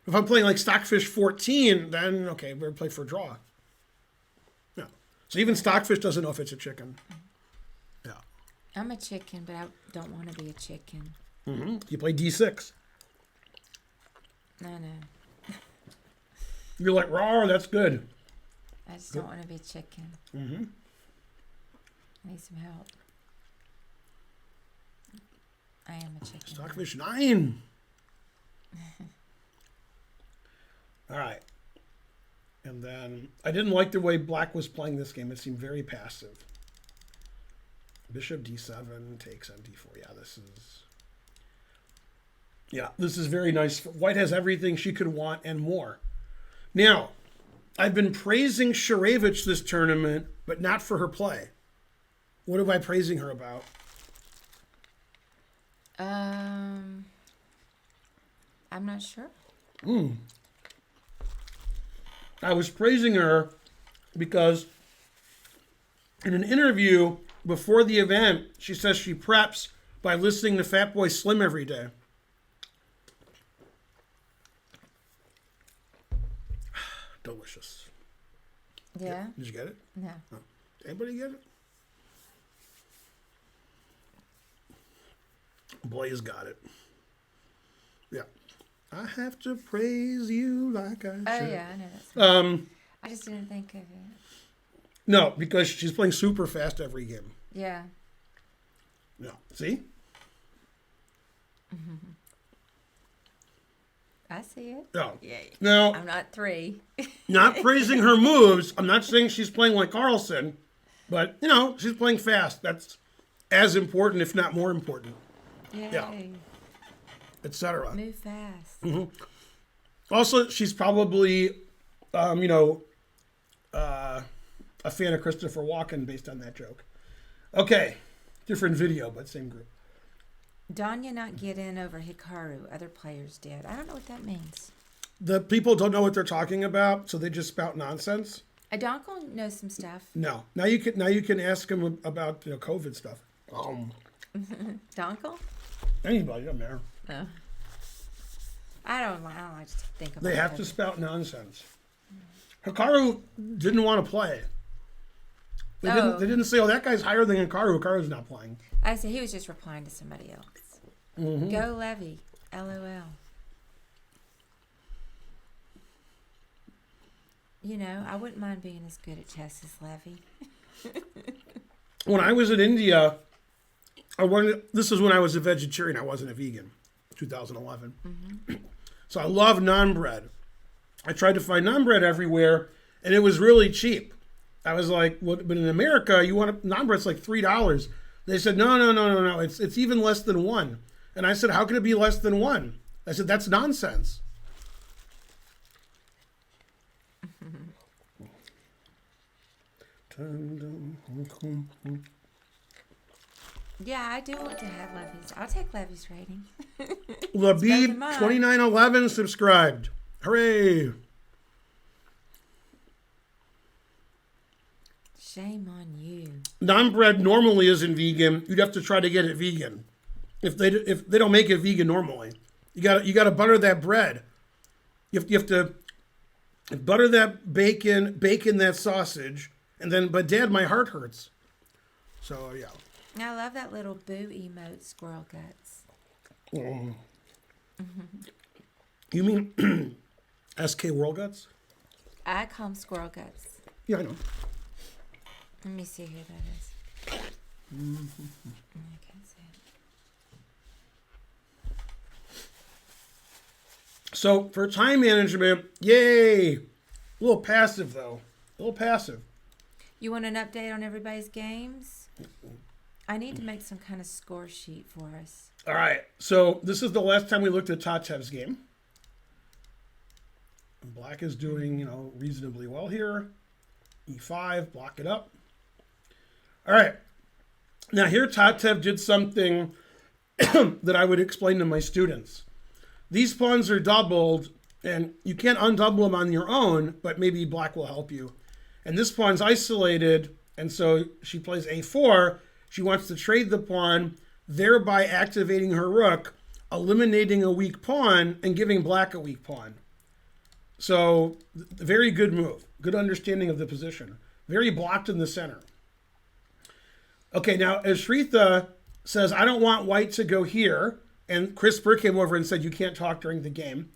If I'm playing like Stockfish 14, then, okay, we're going to play for a draw. Yeah. So even Stockfish doesn't know if it's a chicken. Yeah. I'm a chicken, but I don't want to be a chicken. You play D6. No. You're like, raw, that's good. I just don't want to be a chicken. I need some help. I am a chicken. Stockfish 9. All right. And then I didn't like the way Black was playing this game. It seemed very passive. Bishop D7 takes on D4. Yeah, this is very nice. White has everything she could want and more. Now, I've been praising Sharevich this tournament, but not for her play. What am I praising her about? I'm not sure. I was praising her because in an interview before the event, she says she preps by listening to Fatboy Slim every day. Delicious. Yeah? Did you get it? No. Oh. Anybody get it? Blaze got it. Yeah. I have to praise you like I should. Oh, yeah, I know that song. I just didn't think of it. No, because she's playing super fast every game. Yeah. No. See? I see it. No. Yeah. Now, I'm not 3. not praising her moves. I'm not saying she's playing like Carlsen, but, she's playing fast. That's as important, if not more important. Yay. Yeah. Etc. Move fast. Also, she's probably, a fan of Christopher Walken based on that joke. Okay. Different video, but same group. Danya not get in over Hikaru. Other players did. I don't know what that means. The people don't know what they're talking about, so they just spout nonsense. Adonko knows some stuff. No. Now you can ask him about COVID stuff. Donkel? Anybody, doesn't matter. No. I don't like to think about They have to spout nonsense. Hikaru didn't want to play. They didn't say, oh, that guy's higher than Hikaru. Hikaru's not playing. I said he was just replying to somebody else. Go Levy. LOL. I wouldn't mind being as good at chess as Levy. When I was in India, this is when I was a vegetarian. I wasn't a vegan. 2011. So I love naan bread. I tried to find naan bread everywhere, and it was really cheap. I was like, but in America, you want naan bread's like $3. They said, no. It's even less than $1. And I said, how can it be less than $1? I said, that's nonsense. Yeah, I do want to have Levy's. I'll take Levy's rating. Labib 2911 subscribed. Hooray! Shame on you. Naan bread normally isn't vegan. You'd have to try to get it vegan. If they don't make it vegan normally, you got to butter that bread. You have to butter that bacon that sausage, and then. But Dad, my heart hurts. So yeah. I love that little boo emote, squirrel guts. You mean SK World Guts? I call them squirrel guts. Yeah, I know. Let me see who that is. I can't see it. So for time management, yay! A little passive though. A little passive. You want an update on everybody's games? I need to make some kind of score sheet for us. All right. So this is the last time we looked at Tatev's game. Black is doing, reasonably well here. E5, block it up. All right. Now here Tatev did something that I would explain to my students. These pawns are doubled, and you can't undouble them on your own, but maybe black will help you. And this pawn's isolated, and so she plays a4. She wants to trade the pawn, thereby activating her rook, eliminating a weak pawn, and giving black a weak pawn. So, very good move. Good understanding of the position. Very blocked in the center. Okay, now, as Shritha says, I don't want white to go here. And Chris Burke came over and said, you can't talk during the game.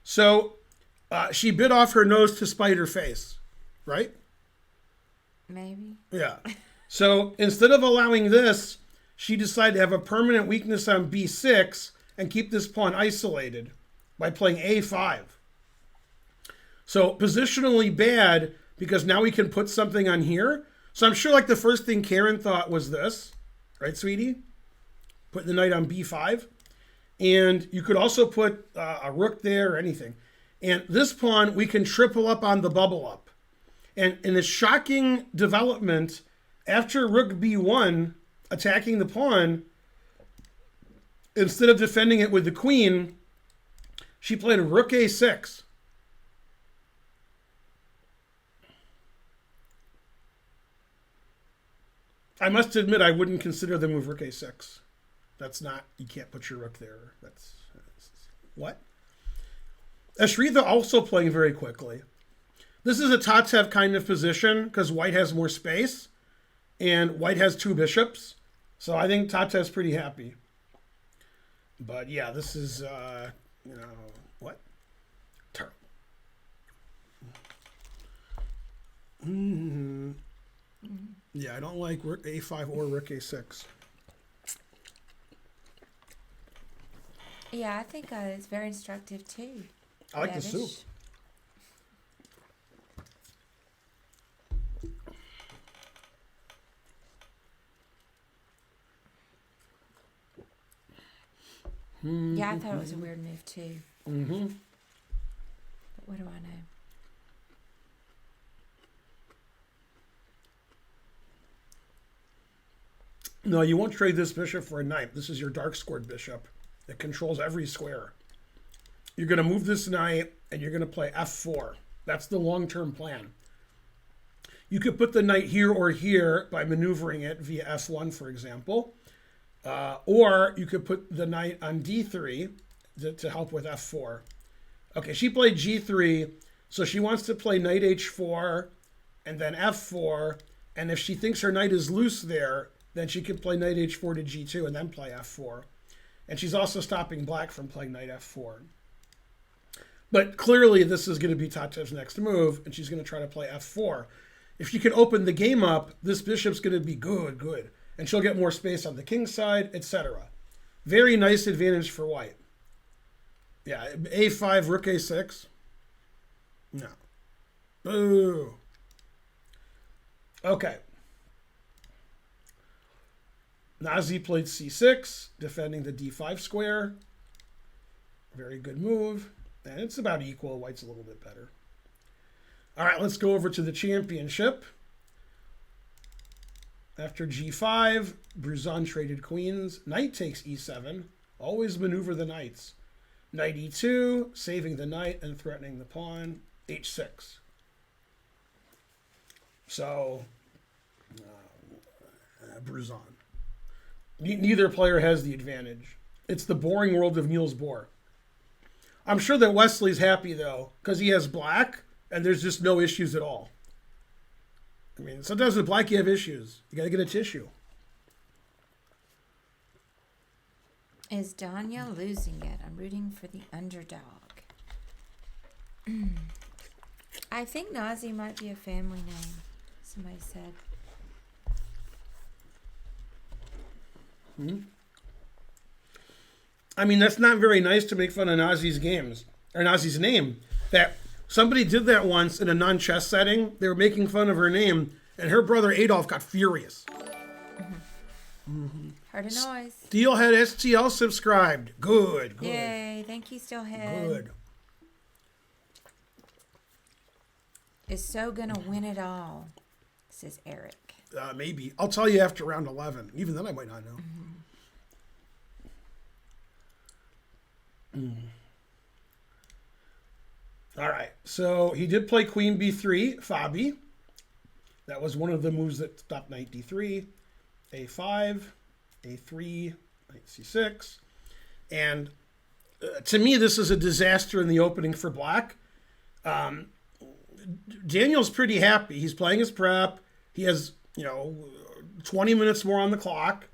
So, she bit off her nose to spite her face, right? Maybe. Yeah. So, instead of allowing this, she decided to have a permanent weakness on b6 and keep this pawn isolated by playing a5. So positionally bad because now we can put something on here. So I'm sure like the first thing Karen thought was this, right, sweetie? Put the knight on b5. And you could also put a rook there or anything. And this pawn, we can triple up on the bubble up. And in a shocking development, after rook b1 attacking the pawn, instead of defending it with the queen, she played rook a6. I must admit, I wouldn't consider the move rook a6. That's not, you can't put your rook there. That's what? Ashritha also playing very quickly. This is a Tatev kind of position because white has more space and white has two bishops. So I think Tatev's pretty happy. But yeah, this is, what? Terrible. Yeah, I don't like rook a5 or rook a6. Yeah, I think it's very instructive too. I like the soup. Yeah, I thought it was a weird move too. Mm-hmm. But what do I know? No, you won't trade this bishop for a knight. This is your dark squared bishop. It controls every square. You're going to move this knight, and you're going to play f4. That's the long-term plan. You could put the knight here or here by maneuvering it via f1, for example. Or you could put the knight on d3 to help with f4. Okay, she played g3, so she wants to play knight h4 and then f4. And if she thinks her knight is loose there, then she could play knight h4 to g2 and then play f4. And she's also stopping black from playing knight f4. But clearly this is going to be Tatev's next move, and she's going to try to play f4. If she can open the game up, this bishop's going to be good. And she'll get more space on the king's side, etc. Very nice advantage for white. Yeah, a5, rook a6. No. Boo. Okay. Nazi played c6, defending the d5 square. Very good move. And it's about equal. White's a little bit better. All right, let's go over to the championship. After g5, Bruzon traded queens. Knight takes e7. Always maneuver the knights. Knight e2, saving the knight and threatening the pawn. h6. So, Bruzon. Neither player has the advantage. It's the boring world of Niels Bohr. I'm sure that Wesley's happy, though, because he has black, and there's just no issues at all. I mean, sometimes with black you have issues. You got to get a tissue. Is Danya losing it? I'm rooting for the underdog. I think Nazi might be a family name, somebody said. I mean, that's not very nice to make fun of Nazi's games, or Nazi's name. That somebody did that once in a non-chess setting. They were making fun of her name, and her brother Adolf got furious. Heard a noise. Steelhead STL subscribed. Good. Yay. Thank you, Steelhead. Good. Is so gonna win it all, says Eric. Maybe. I'll tell you after round 11. Even then I might not know. All right. So he did play Queen B3, Fabi. That was one of the moves that stopped Knight D3. A5, A3, Knight C6. And to me, this is a disaster in the opening for black. Daniel's pretty happy. He's playing his prep. He has, 20 minutes more on the clock.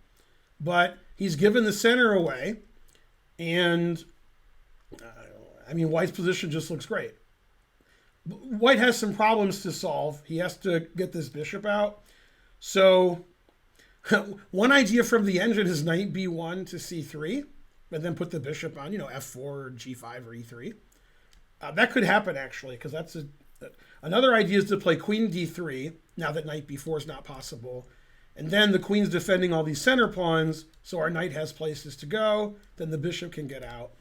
But he's given the center away. And, White's position just looks great. White has some problems to solve. He has to get this bishop out. So one idea from the engine is knight b1 to c3, and then put the bishop on, f4 or g5 or e3. That could happen, actually, because that's another idea is to play queen d3, now that knight b4 is not possible. And then the queen's defending all these center pawns, so our knight has places to go. Then the bishop can get out.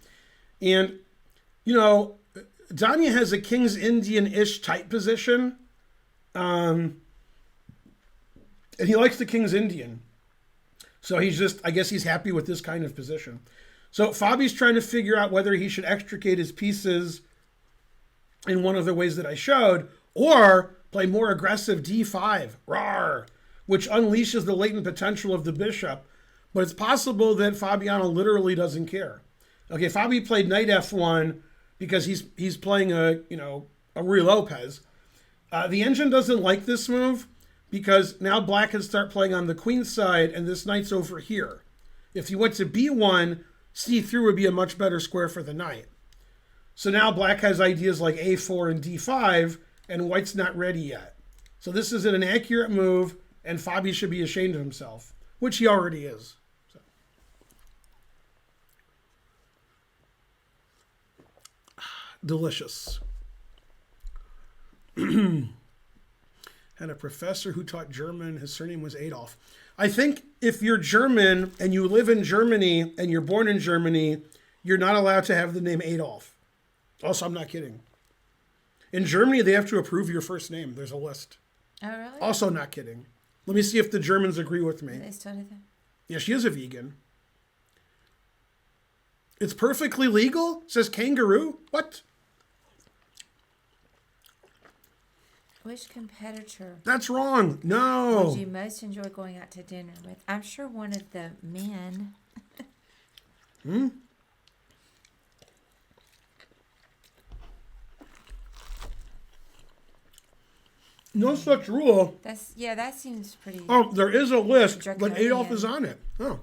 And, Danya has a King's Indian-ish type position. And he likes the King's Indian. So I guess he's happy with this kind of position. So Fabi's trying to figure out whether he should extricate his pieces in one of the ways that I showed, or play more aggressive d5, rawr, which unleashes the latent potential of the bishop. But it's possible that Fabiano literally doesn't care. Okay, Fabi played knight f1 because he's playing a Rui Lopez. The engine doesn't like this move because now black can start playing on the queen side and this knight's over here. If you went to b1, c3 would be a much better square for the knight. So now black has ideas like a4 and d5, and white's not ready yet. So this isn't an accurate move, and Fabi should be ashamed of himself, which he already is. So. Delicious. Had a professor who taught German. His surname was Adolf. I think if you're German and you live in Germany and you're born in Germany, you're not allowed to have the name Adolf. Also, I'm not kidding. In Germany, they have to approve your first name. There's a list. Oh, really? Also not kidding. Let me see if the Germans agree with me. Do they still do that? Yeah, she is a vegan. It's perfectly legal? Says kangaroo? What? Which competitor That's wrong. No. would you most enjoy going out to dinner with? I'm sure one of the men. No such rule. That seems pretty. Oh, there is a list, but draconian. Adolf is on it. Oh.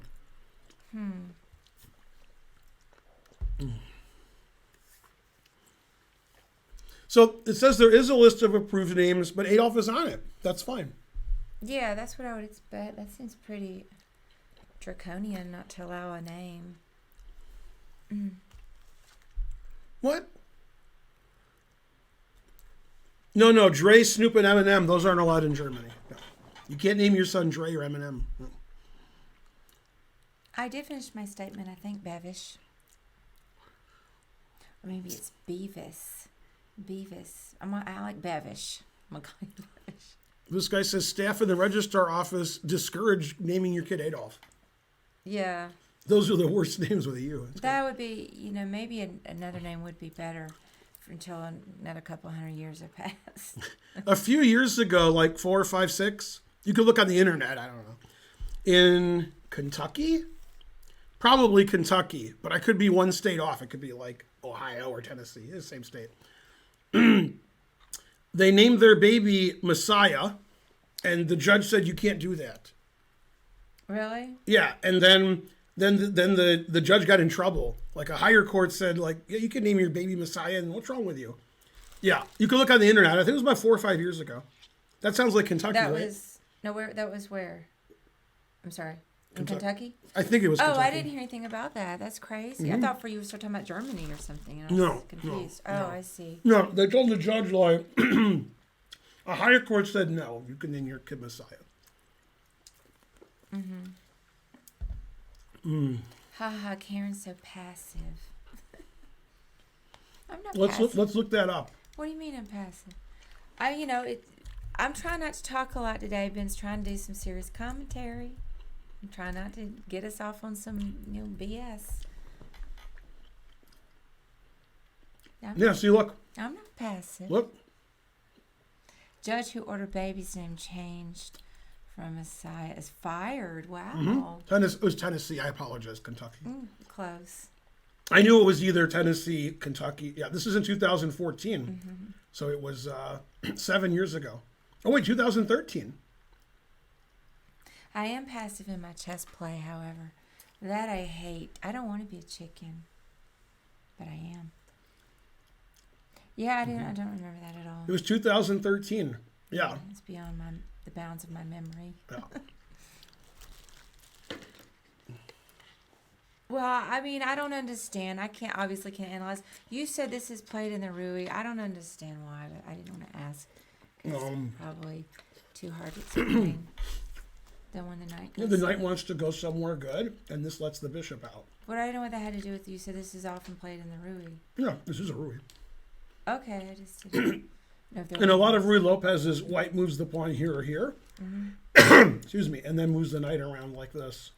So it says there is a list of approved names, but Adolf is on it. That's fine. Yeah, that's what I would expect. That seems pretty draconian not to allow a name. What? No, Dre, Snoop, and Eminem, those aren't allowed in Germany. No. You can't name your son Dre or Eminem. No. I did finish my statement, I think, Bevish. Or maybe it's Beavis. I like Bevish. I'm going to call you Bevish. This guy says staff in the registrar office discourage naming your kid Adolf. Yeah. Those are the worst names with a U. That would be, maybe another name would be better until another couple hundred years have passed. A few years ago, like 4 or 5, 6, you could look on the internet, I don't know, in Kentucky? Probably Kentucky, but I could be one state off. It could be like Ohio or Tennessee. It's the same state. They named their baby Messiah, and the judge said you can't do that. Really? Yeah, and then the judge got in trouble. Like a higher court said, like, yeah, you can name your baby Messiah, and what's wrong with you? Yeah, you can look on the internet. I think it was about 4 or 5 years ago. That sounds like Kentucky, That right? was where? I'm sorry. In Kentucky? I think it was Kentucky. Oh, I didn't hear anything about that. That's crazy. I thought you were talking about Germany or something. And I was confused. No. Oh, I see. No, they told the judge, like, a higher court said, no, you can name your kid Messiah. Haha, Karen's so passive. I'm not passive. Let's look that up. What do you mean I'm passive? I'm trying not to talk a lot today. Ben's trying to do some serious commentary. I'm trying not to get us off on some, BS. See, look. I'm not passive. Look. Judge who ordered baby's name changed from Messiah is fired. Wow. It was Tennessee. I apologize, Kentucky. Close. I knew it was either Tennessee, Kentucky. Yeah, this is in 2014. So it was 7 years ago. Oh, wait, 2013. I am passive in my chess play, however. That I hate. I don't want to be a chicken. But I am. Yeah, I don't remember that at all. It was 2013. Yeah. It's beyond the bounds of my memory. Yeah. Well, I mean, I don't understand. I obviously can't analyze. You said this is played in the Rui. I don't understand why, but I didn't want to ask. 'Cause it's probably too hard to explain. Then when the knight goes... The knight wants to go somewhere good, and this lets the bishop out. But I don't know what that had to do with you. You said this is often played in the Rui. Yeah, this is a Rui. Okay, I just didn't know if there And a lot of Rui Lopez's white moves the pawn here or here. Excuse me, and then moves the knight around like this.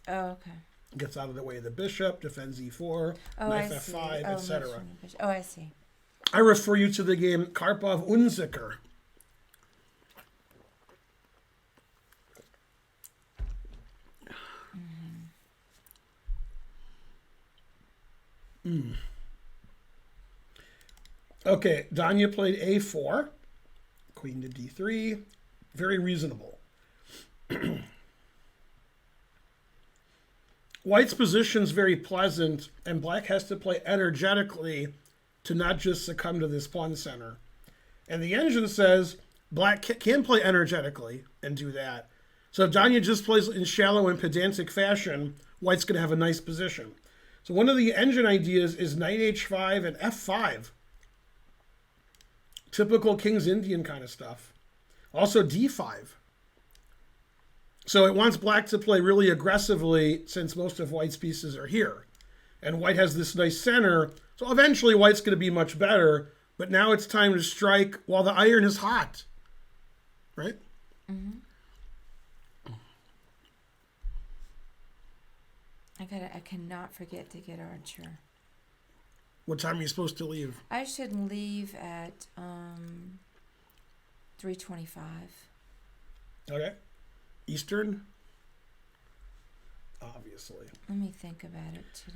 Oh, okay. Gets out of the way of the bishop, defends e4, knight f5, etc. Oh, I see. I refer you to the game Karpov Unsicker. Okay, Danya played a4, queen to d3, very reasonable. White's position is very pleasant, and black has to play energetically to not just succumb to this pawn center. And the engine says black can play energetically and do that. So if Danya just plays in shallow and pedantic fashion, white's going to have a nice position. So one of the engine ideas is knight h5 and f5. Typical King's Indian kind of stuff. Also d5. So it wants black to play really aggressively since most of white's pieces are here. And white has this nice center. So eventually white's going to be much better. But now it's time to strike while the iron is hot. Right? I cannot forget to get Archer. What time are you supposed to leave? I should leave at 3:25. Okay. Eastern? Obviously. Let me think about it today.